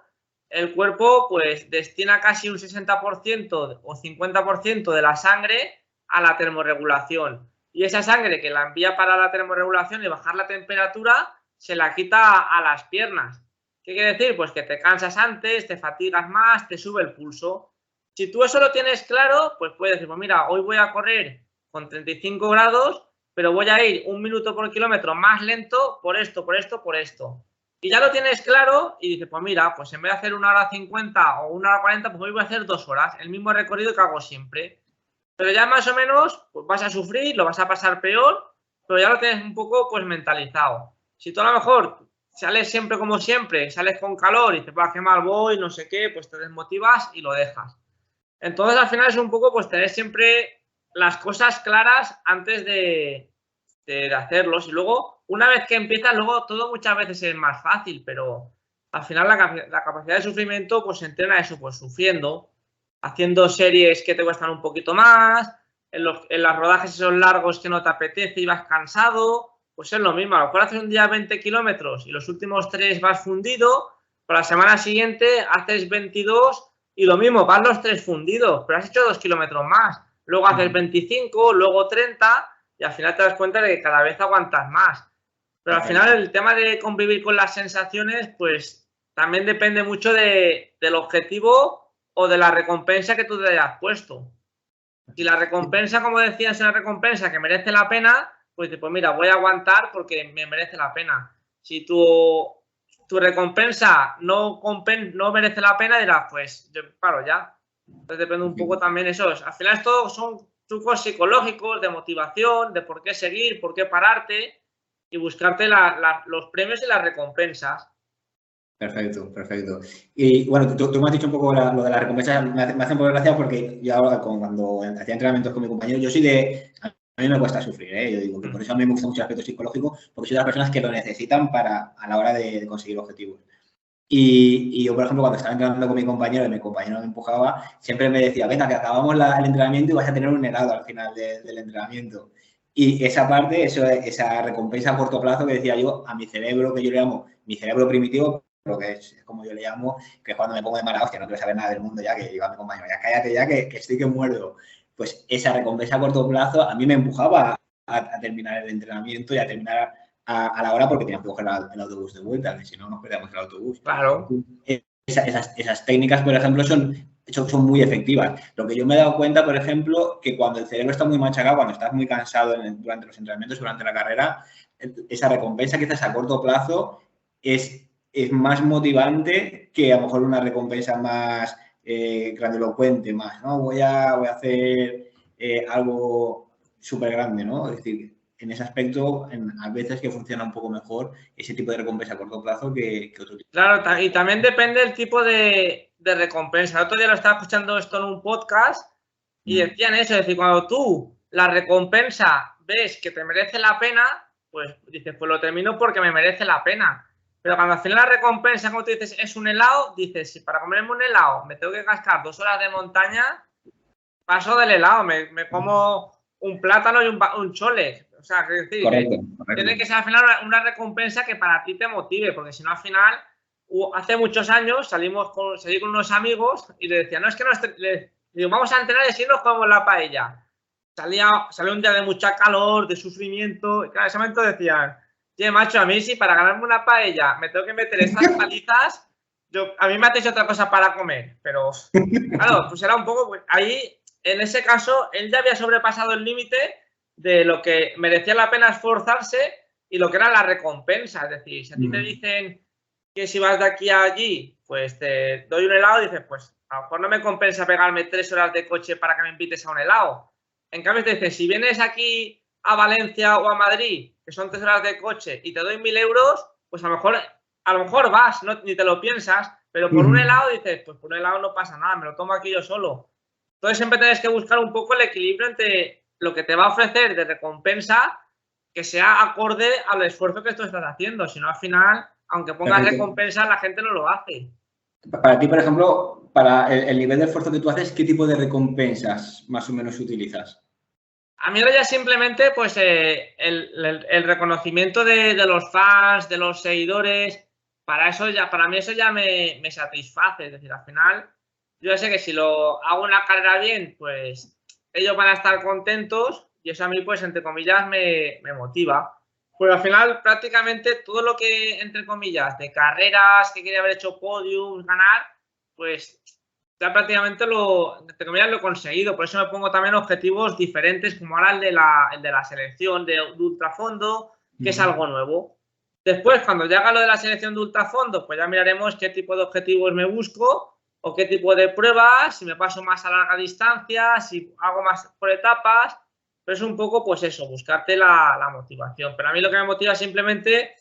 el cuerpo pues destina casi un 60% o 50% de la sangre a la termorregulación. Y esa sangre que la envía para la termorregulación y bajar la temperatura, se la quita a las piernas. ¿Qué quiere decir? Pues que te cansas antes, te fatigas más, te sube el pulso. Si tú eso lo tienes claro, pues puedes decir, pues mira, hoy voy a correr con 35 grados, pero voy a ir 1 minuto por kilómetro más lento por esto, por esto, por esto. Y ya lo tienes claro y dices, pues mira, pues en vez de hacer 1 hora 50 o 1 hora 40, pues hoy voy a hacer 2 horas, el mismo recorrido que hago siempre. Pero ya más o menos pues vas a sufrir, lo vas a pasar peor, pero ya lo tienes un poco pues mentalizado. Si tú a lo mejor sales siempre como siempre, sales con calor y te vas a quemar voy, no sé qué, pues te desmotivas y lo dejas. Entonces al final es un poco pues tener siempre las cosas claras antes de hacerlos, y luego una vez que empiezas, luego todo muchas veces es más fácil, pero al final la capacidad de sufrimiento pues se entrena eso, pues sufriendo, haciendo series que te cuestan un poquito más, en las rodajes esos largos que no te apetece y vas cansado, pues es lo mismo. A lo mejor haces un día 20 kilómetros y los últimos 3 vas fundido, pero la semana siguiente haces 22 y lo mismo, vas los 3 fundidos, pero has hecho 2 kilómetros más. Luego haces 25, luego 30 y al final te das cuenta de que cada vez aguantas más. Pero al final el tema de convivir con las sensaciones, pues también depende mucho del objetivo o de la recompensa que tú te hayas puesto. Si la recompensa, como decías, es una recompensa que merece la pena, pues mira, voy a aguantar porque me merece la pena. Si tu recompensa no merece la pena, dirás, pues yo paro ya. Entonces depende un poco también eso. Al final esto son trucos psicológicos, de motivación, de por qué seguir, por qué pararte y buscarte los premios y las recompensas. Perfecto, perfecto. Y bueno, tú me has dicho un poco lo de las recompensas, me hace un poco de gracia porque yo ahora cuando hacía entrenamientos con mi compañero, yo soy de... A mí me cuesta sufrir, ¿eh? Yo digo que por eso a mí me gusta mucho el aspecto psicológico, porque soy de las personas que lo necesitan a la hora de conseguir objetivos. Y yo, por ejemplo, cuando estaba entrenando con mi compañero y mi compañero me empujaba, siempre me decía, venga, que acabamos el entrenamiento y vas a tener un helado al final del entrenamiento. Y esa parte, esa recompensa a corto plazo que decía yo, a mi cerebro, que yo le llamo mi cerebro primitivo, lo que es como yo le llamo, que es cuando me pongo de mala hostia, no quiero saber nada del mundo ya, que digo a mi compañero, ya cállate ya, que estoy que muerdo. Pues esa recompensa a corto plazo a mí me empujaba a terminar el entrenamiento y a terminar a la hora, porque teníamos que coger el autobús de vuelta, que si no nos perdíamos el autobús. Claro. Esas técnicas, por ejemplo, son muy efectivas. Lo que yo me he dado cuenta, por ejemplo, que cuando el cerebro está muy machacado, cuando estás muy cansado durante los entrenamientos, durante la carrera, esa recompensa quizás a corto plazo es más motivante que a lo mejor una recompensa más grandilocuente, más, ¿no? Voy a hacer algo súper grande, ¿no? Es decir, en ese aspecto, a veces que funciona un poco mejor ese tipo de recompensa a corto plazo que otro tipo. Claro, y también depende del tipo de recompensa. El otro día lo estaba escuchando esto en un podcast y decían eso, es decir, cuando tú la recompensa ves que te merece la pena, pues dices, pues lo termino porque me merece la pena. Pero cuando al final la recompensa, como tú dices, es un helado, dices, si para comerme un helado me tengo que gastar 2 horas de montaña, paso del helado, me como un plátano y un chole. O sea, es decir, correcto. Tiene que ser al final una recompensa que para ti te motive, porque si no al final, hace muchos años salí con unos amigos y le decía, no, es que digo, vamos a entrenar y así nos comemos la paella. Salió un día de mucha calor, de sufrimiento, y claro, en ese momento decían, oye, macho, a mí sí, para ganarme una paella me tengo que meter estas palizas, a mí me hacéis otra cosa para comer, pero claro, pues era un poco, pues, ahí, en ese caso, él ya había sobrepasado el límite de lo que merecía la pena esforzarse y lo que era la recompensa. Es decir, si a ti te dicen que si vas de aquí a allí, pues te doy un helado, dices, pues a lo mejor no me compensa pegarme 3 horas de coche para que me invites a un helado. En cambio, te dicen, si vienes aquí a Valencia o a Madrid, que son 3 horas de coche, y te doy 1.000 euros, pues a lo mejor vas, no, ni te lo piensas, pero por un helado dices, pues por un helado no pasa nada, me lo tomo aquí yo solo. Entonces siempre tienes que buscar un poco el equilibrio entre lo que te va a ofrecer de recompensa que sea acorde al esfuerzo que tú estás haciendo. Si no, al final, aunque pongas recompensa, la gente no lo hace. Para ti, por ejemplo, para el nivel de esfuerzo que tú haces, ¿qué tipo de recompensas más o menos utilizas? A mí ahora ya simplemente pues el reconocimiento de los fans, de los seguidores, para mí eso ya me satisface. Es decir, al final, yo ya sé que si lo hago una carrera bien, pues ellos van a estar contentos y eso a mí, pues, entre comillas, me motiva. Pero al final, prácticamente todo lo que, entre comillas, de carreras, que quería haber hecho podiums, ganar, pues ya prácticamente entre comillas, lo he conseguido. Por eso me pongo también objetivos diferentes, como ahora el de la selección de ultrafondo, que es algo nuevo. Después, cuando ya haga lo de la selección de ultrafondo, pues ya miraremos qué tipo de objetivos me busco o qué tipo de pruebas, si me paso más a larga distancia, si hago más por etapas. Pero es un poco, pues eso, buscarte la motivación. Pero a mí lo que me motiva simplemente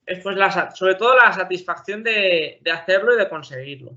es, pues, sobre todo la satisfacción de hacerlo y de conseguirlo.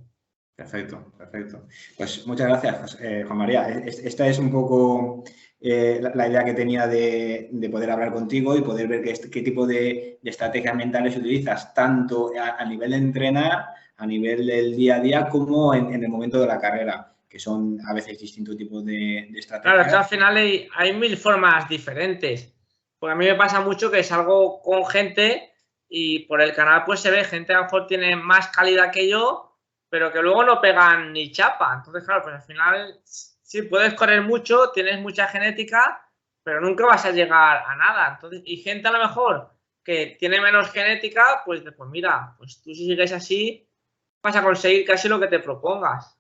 Perfecto, perfecto. Pues muchas gracias, Juan María. Esta es un poco la idea que tenía de poder hablar contigo y poder ver qué tipo de estrategias mentales utilizas, tanto a nivel de entrenar, a nivel del día a día, como en el momento de la carrera, que son a veces distintos tipos de estrategias. Claro, es que al final hay 1000 formas diferentes. Porque a mí me pasa mucho que salgo con gente y por el canal pues se ve gente a lo mejor tiene más calidad que yo, pero que luego no pegan ni chapa. Entonces, claro, pues al final sí puedes correr mucho, tienes mucha genética, pero nunca vas a llegar a nada. Entonces, y gente a lo mejor que tiene menos genética, pues mira, pues tú si sigues así vas a conseguir casi lo que te propongas.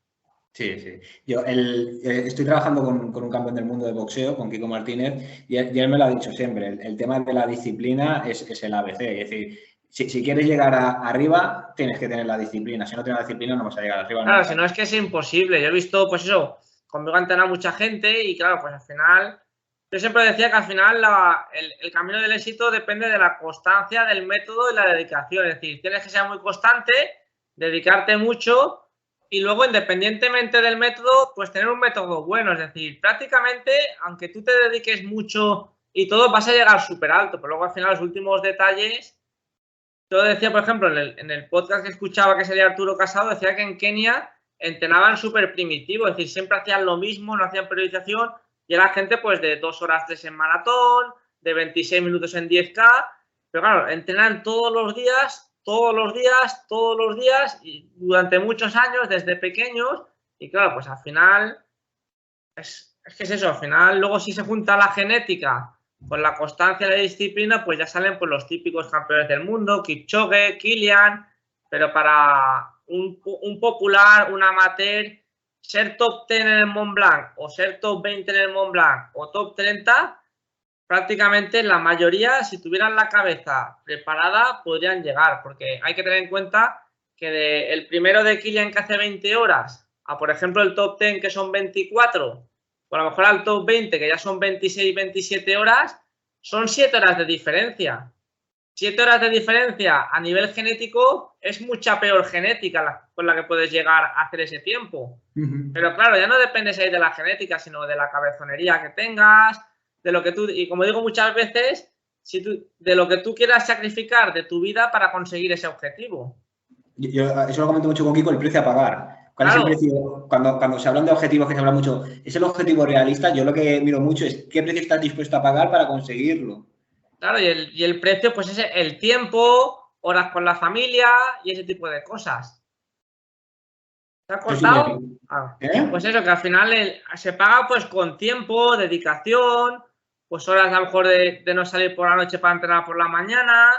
Sí, sí. Yo estoy trabajando con un campeón del mundo de boxeo, con Kiko Martínez, y él me lo ha dicho siempre. El tema de la disciplina es el ABC. Es decir, si quieres llegar arriba, tienes que tener la disciplina. Si no tienes la disciplina, no vas a llegar arriba. Claro, si no es que es imposible. Yo he visto, pues eso, conmigo han entrenado mucha gente y claro, pues al final, yo siempre decía que al final el camino del éxito depende de la constancia, del método y la dedicación. Es decir, tienes que ser muy constante, dedicarte mucho y luego, independientemente del método, pues tener un método bueno. Es decir, prácticamente, aunque tú te dediques mucho y todo, vas a llegar súper alto, pero luego al final los últimos detalles. Yo decía, por ejemplo, en el podcast que escuchaba, que sería Arturo Casado, decía que en Kenia entrenaban súper primitivo, es decir, siempre hacían lo mismo, no hacían periodización, y era gente pues de 2 horas 3 en maratón, de 26 minutos en 10K, pero claro, entrenan todos los días, y durante muchos años, desde pequeños, y claro, pues al final, es que es eso, al final, luego si se junta la genética con la constancia de la disciplina, pues ya salen pues los típicos campeones del mundo, Kipchoge, Kilian, pero para un popular, un amateur, ser top 10 en el Mont Blanc o ser top 20 en el Mont Blanc o top 30, prácticamente la mayoría, si tuvieran la cabeza preparada, podrían llegar, porque hay que tener en cuenta que el primero de Kilian que hace 20 horas a, por ejemplo, el top 10 que son 24, o a lo mejor al top 20 que ya son 26, 27 horas, son 7 horas de diferencia. 7 horas de diferencia a nivel genético es mucha peor genética con la que puedes llegar a hacer ese tiempo. Pero claro, ya no dependes ahí de la genética, sino de la cabezonería que tengas, de lo que tú, y como digo muchas veces, de lo que tú quieras sacrificar de tu vida para conseguir ese objetivo. Yo eso lo comento mucho con Kiko, el precio a pagar. ¿Cuál es el precio? Cuando se hablan de objetivos, que se habla mucho, ¿es el objetivo realista? Yo lo que miro mucho es qué precio estás dispuesto a pagar para conseguirlo. Claro, y el precio, pues es el tiempo, horas con la familia y ese tipo de cosas. ¿Te ha costado? Pues eso, que al final se paga pues con tiempo, dedicación, pues horas a lo mejor de no salir por la noche para entrenar por la mañana,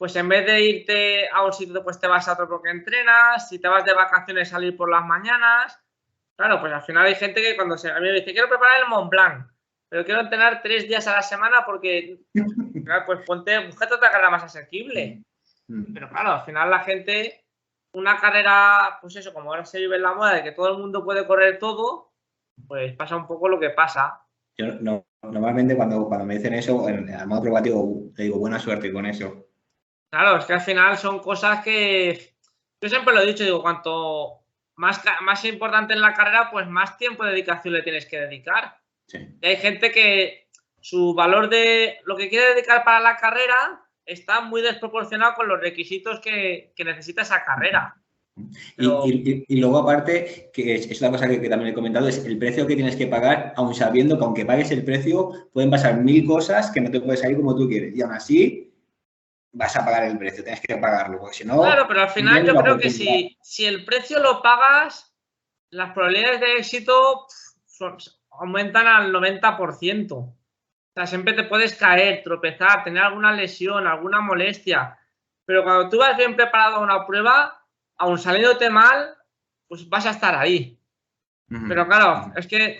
pues en vez de irte a un sitio, pues te vas a otro porque entrenas. Si te vas de vacaciones, salir por las mañanas. Claro, pues al final hay gente que cuando a mí me dice, quiero preparar el Mont Blanc, pero quiero entrenar 3 días a la semana porque, claro, pues búscate otra carrera más asequible. Pero claro, al final la gente, una carrera, pues eso, como ahora se vive en la moda de que todo el mundo puede correr todo, pues pasa un poco lo que pasa. Yo normalmente cuando me dicen eso, al modo probativo, le digo buena suerte con eso. Claro, es que al final son cosas que yo siempre lo he dicho, digo, cuanto más importante en la carrera, pues más tiempo de dedicación le tienes que dedicar. Sí. Y hay gente que su valor de lo que quiere dedicar para la carrera está muy desproporcionado con los requisitos que necesita esa carrera. Pero... Y luego, aparte, que es una cosa que también he comentado, es el precio que tienes que pagar, aun sabiendo que aunque pagues el precio, pueden pasar 1000 cosas que no te puedes salir como tú quieres. Y aún así, vas a pagar el precio, tienes que pagarlo, porque si no... Claro, pero al final yo creo que si el precio lo pagas, las probabilidades de éxito aumentan al 90%. O sea, siempre te puedes caer, tropezar, tener alguna lesión, alguna molestia. Pero cuando tú vas bien preparado a una prueba, aun saliéndote mal, pues vas a estar ahí. Pero claro, es que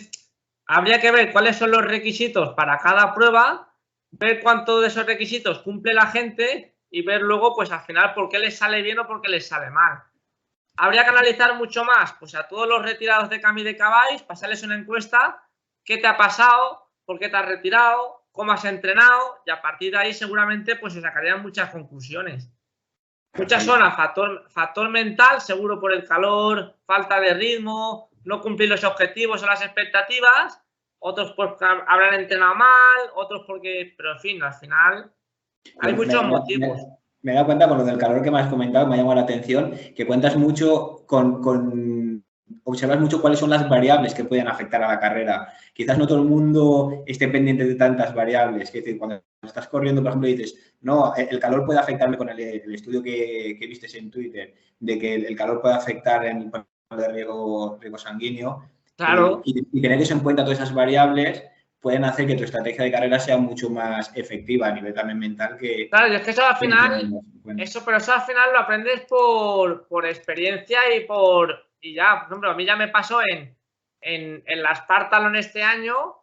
habría que ver cuáles son los requisitos para cada prueba, ver cuánto de esos requisitos cumple la gente y ver luego, pues al final, por qué les sale bien o por qué les sale mal. Habría que analizar mucho más, pues a todos los retirados de Camí de Caballos, pasarles una encuesta, qué te ha pasado, por qué te has retirado, cómo has entrenado, y a partir de ahí seguramente pues se sacarían muchas conclusiones. Muchas son a factor mental, seguro por el calor, falta de ritmo, no cumplir los objetivos o las expectativas, otros porque habrán entrenado mal, otros porque, pero en fin, al final hay muchos motivos. Me he dado cuenta con lo del calor que me has comentado, me ha llamado la atención, que cuentas mucho observas mucho cuáles son las variables que pueden afectar a la carrera. Quizás no todo el mundo esté pendiente de tantas variables. Es decir, cuando estás corriendo, por ejemplo, dices, no, el calor puede afectarme con el estudio que vistes en Twitter, de que el calor puede afectar en el de riego sanguíneo. Claro. Y tener eso en cuenta, todas esas variables, pueden hacer que tu estrategia de carrera sea mucho más efectiva a nivel también mental que... Claro, y es que eso al final, pero eso al final lo aprendes por experiencia y ya, por ejemplo, a mí ya me pasó en la Spartathlon este año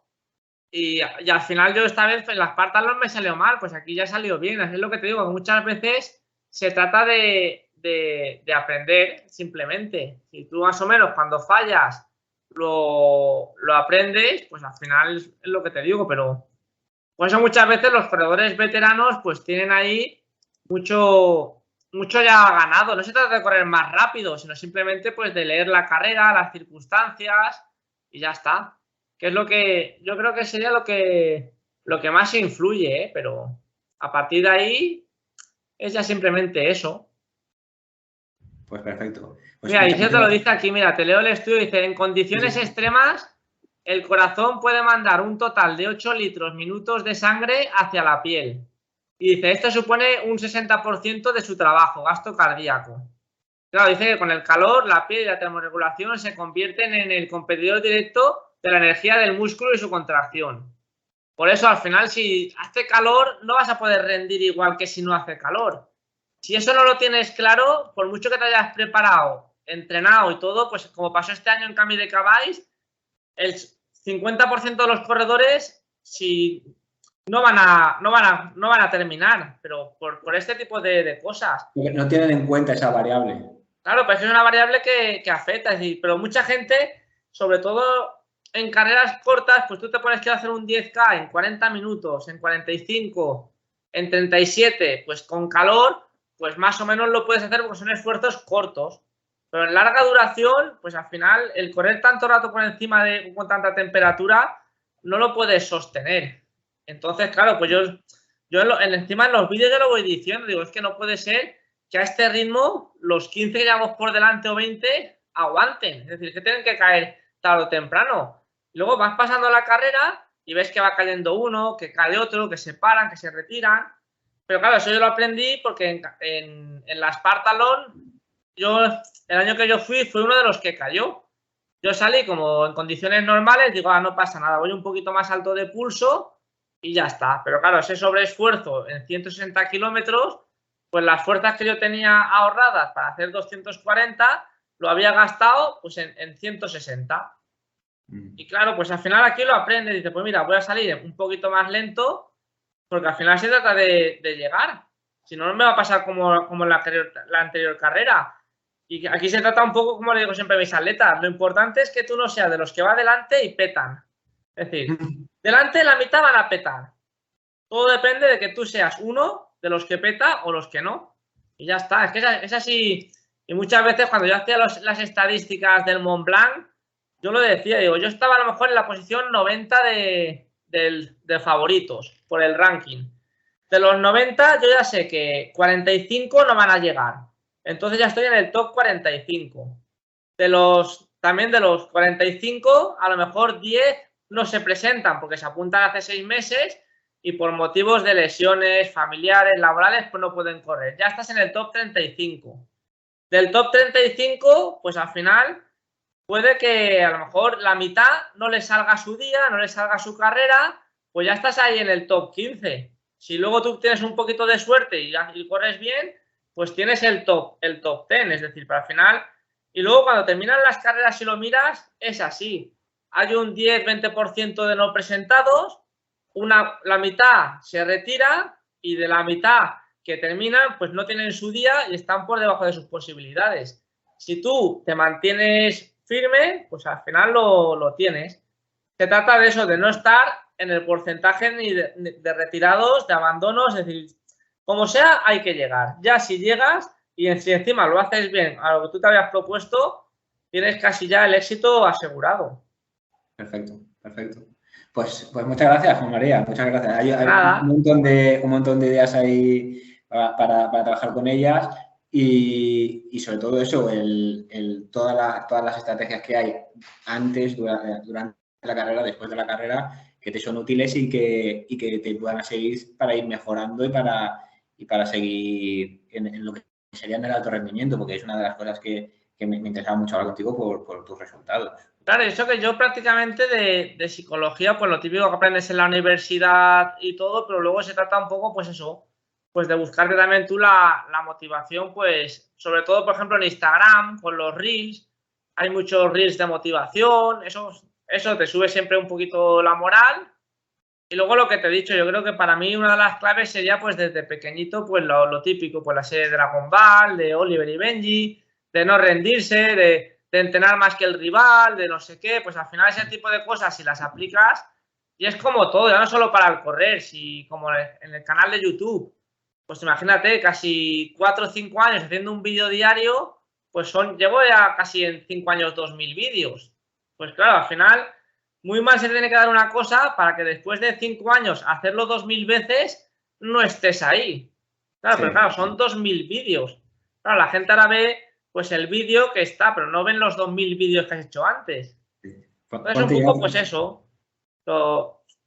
y al final yo esta vez en la Spartathlon me salió mal, pues aquí ya salió bien. Es lo que te digo, que muchas veces se trata de aprender simplemente. Si tú más o menos cuando fallas lo aprendes, pues al final es lo que te digo, pero por eso muchas veces los corredores veteranos pues tienen ahí mucho ya ganado. No se trata de correr más rápido, sino simplemente pues de leer la carrera, las circunstancias y ya está. Que es lo que yo creo que sería lo que más influye, ¿eh? Pero a partir de ahí es ya simplemente eso. Pues perfecto. Pues mira, y te lo dice aquí, mira, te leo el estudio, dice, en condiciones extremas, el corazón puede mandar un total de 8 litros minutos de sangre hacia la piel. Y dice, esto supone un 60% de su trabajo, gasto cardíaco. Claro, dice que con el calor, la piel y la termorregulación se convierten en el competidor directo de la energía del músculo y su contracción. Por eso, al final, si hace calor, no vas a poder rendir igual que si no hace calor. Si eso no lo tienes claro, por mucho que te hayas preparado, entrenado y todo, pues como pasó este año en Camí de Caballos, el 50% de los corredores si no van a terminar, pero por este tipo de cosas. No tienen en cuenta esa variable. Claro, pues es una variable que afecta, es decir, pero mucha gente, sobre todo en carreras cortas, pues tú te pones que hacer un 10K en 40 minutos, en 45, en 37, pues con calor, pues más o menos lo puedes hacer porque son esfuerzos cortos. Pero en larga duración, pues al final, el correr tanto rato por encima con tanta temperatura, no lo puedes sostener. Entonces, claro, pues yo encima en los vídeos ya lo voy diciendo, digo, es que no puede ser que a este ritmo los 15 que llevamos por delante o 20 aguanten. Es decir, que tienen que caer tarde o temprano. Y luego vas pasando la carrera y ves que va cayendo uno, que cae otro, que se paran, que se retiran. Pero claro, eso yo lo aprendí porque en la Spartathlon, el año que yo fui uno de los que cayó. Yo salí como en condiciones normales, digo, no pasa nada, voy un poquito más alto de pulso y ya está. Pero claro, ese sobreesfuerzo en 160 kilómetros, pues las fuerzas que yo tenía ahorradas para hacer 240 lo había gastado pues en 160. Y claro, pues al final aquí lo aprende, dice, pues mira, voy a salir un poquito más lento porque al final se trata de llegar. Si no, no me va a pasar como en la anterior carrera. Y aquí se trata un poco, como le digo siempre a mis atletas, lo importante es que tú no seas de los que va adelante y petan. Es decir, delante la mitad van a petar. Todo depende de que tú seas uno de los que peta o los que no. Y ya está, es que es así. Y muchas veces cuando yo hacía las estadísticas del Mont Blanc, yo lo decía, digo, yo estaba a lo mejor en la posición 90 de favoritos por el ranking. De los 90 yo ya sé que 45 no van a llegar. Entonces ya estoy en el top 45. También de los 45, a lo mejor 10 no se presentan porque se apuntan hace 6 meses y por motivos de lesiones familiares, laborales, pues no pueden correr. Ya estás en el top 35. Del top 35, pues al final puede que a lo mejor la mitad no le salga su día, no le salga su carrera, pues ya estás ahí en el top 15. Si luego tú tienes un poquito de suerte y corres bien, pues tienes el top 10, es decir, para el final. Y luego cuando terminan las carreras, si lo miras, es así. Hay un 10-20% de no presentados, la mitad se retira y de la mitad que terminan, pues no tienen su día y están por debajo de sus posibilidades. Si tú te mantienes firme, pues al final lo tienes. Se trata de eso, de no estar en el porcentaje ni de retirados, de abandonos, es decir, como sea, hay que llegar. Ya si llegas y si encima lo haces bien a lo que tú te habías propuesto, tienes casi ya el éxito asegurado. Perfecto, perfecto. Pues muchas gracias, Juan María, muchas gracias. Hay un montón de ideas ahí para trabajar con ellas y sobre todo eso, todas las estrategias que hay antes, durante la carrera, después de la carrera, que te son útiles y que te puedan seguir para ir mejorando y para seguir en lo que sería en el alto rendimiento, porque es una de las cosas que me interesaba mucho hablar contigo por tus resultados. Claro, eso que yo prácticamente de psicología, pues lo típico que aprendes en la universidad y todo, pero luego se trata un poco, pues eso, pues de buscarte también tú la motivación, pues sobre todo, por ejemplo, en Instagram, con los Reels, hay muchos Reels de motivación, eso te sube siempre un poquito la moral. Y luego lo que te he dicho, yo creo que para mí una de las claves sería, pues desde pequeñito, pues lo típico, pues la serie de Dragon Ball, de Oliver y Benji, de no rendirse, de entrenar más que el rival, de no sé qué, pues al final ese tipo de cosas si las aplicas, y es como todo, ya no solo para el correr, si como en el canal de YouTube, pues imagínate, casi 4 o 5 años haciendo un vídeo diario, pues llevo ya casi en 5 años 2000 vídeos. Pues claro, al final, muy mal se tiene que dar una cosa para que después de 5 años hacerlo 2000 veces, no estés ahí. Claro, sí. Pero claro, son 2000 vídeos. Claro, la gente ahora ve pues el vídeo que está, pero no ven los 2000 vídeos que has hecho antes. Entonces, un poco, pues eso.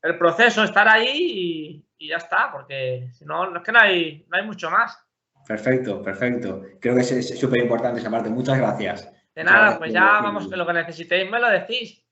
El proceso, estar ahí y ya está, porque si no, es que no hay mucho más. Perfecto, perfecto. Creo que es súper importante esa parte. Muchas gracias. De nada, pues ya vamos, que lo que necesitéis me lo decís.